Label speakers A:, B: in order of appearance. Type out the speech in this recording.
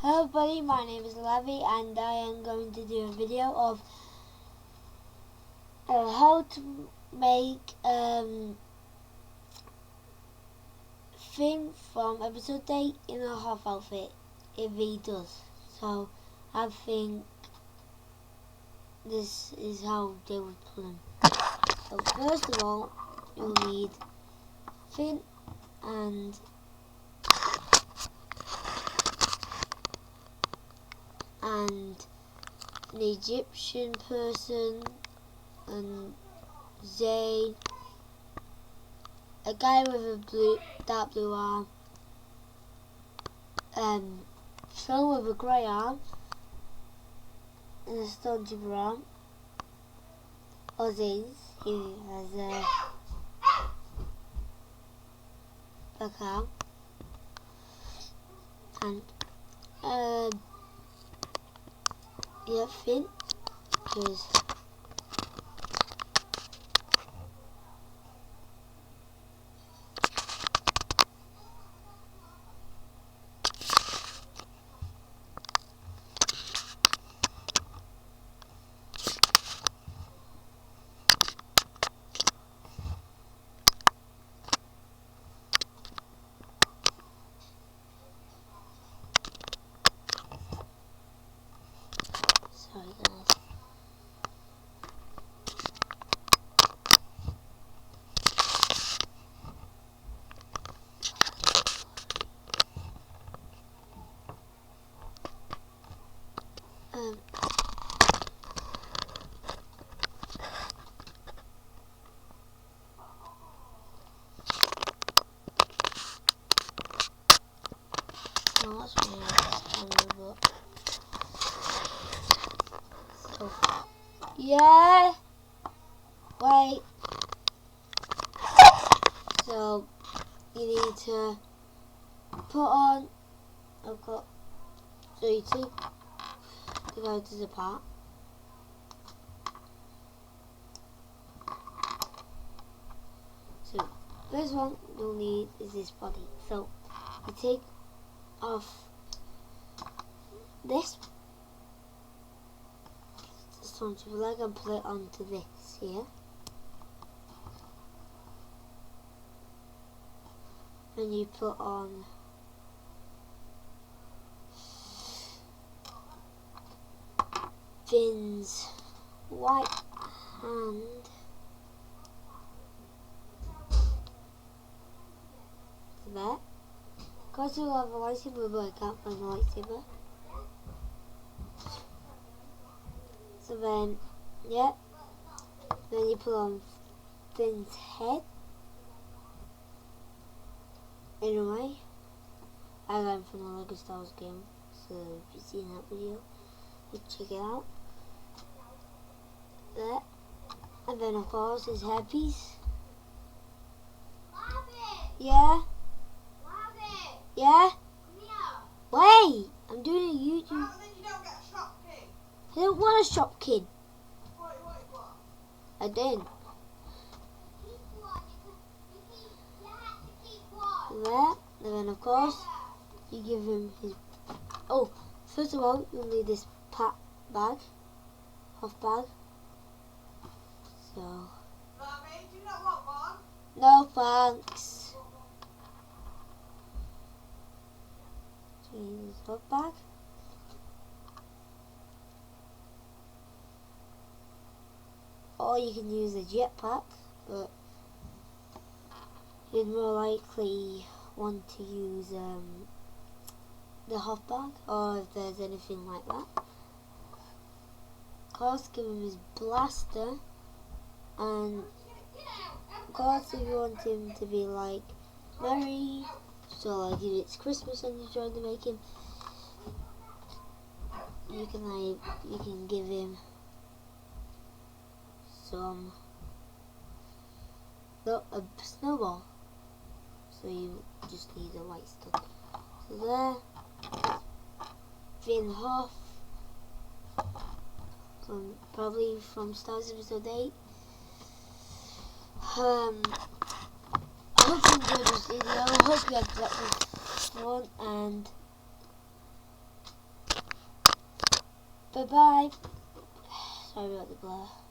A: Hello buddy, my name is Levi and I am going to do a video of how to make Finn from episode 8 in a half outfit if he does. So I think this is how they would put him. So first of all, you'll need Finn and an Egyptian person and Zayn, a guy with a dark blue arm, someone with a grey arm and a stormtrooper arm, Ozzy, who has a black arm, and yeah, Finn, because sorry guys. No, that's weird. So, yeah. Wait. So you need to put on. I've got. So you take the characters apart. So first one you'll need is this body. So you take off this onto the leg and put it onto this here. And you put on Finn's white hand to there. Because you have a lightsaber, but I can't find a lightsaber. So then, yeah, then you put on Finn's head. Anyway, I learned from the Lego Star Wars game, so if you've seen that video, you check it out. There, and then of course his headpiece. Yeah. Yeah. Wait, I'm doing a YouTube.
B: How then you don't get a shop kid?
A: I don't want a shop kid.
B: What?
A: I didn't. There, and then of course you give him his. Oh, first of all you'll need this half bag. So.
B: Mommy, do you not want one?
A: No thanks. So you need this half bag. Or you can use a jetpack, but you'd more likely want to use the half bag, or if there's anything like that. Of course, give him his blaster, and of course, if you want him to be like merry, so like if it's Christmas and you're trying to make him, you can give him some a snowball. So you just need a white stuff. So there, Finn Hoff, probably from Star Wars Episode 8. I hope you enjoyed this video. I hope you had fun, and Bye bye. Sorry about the blur.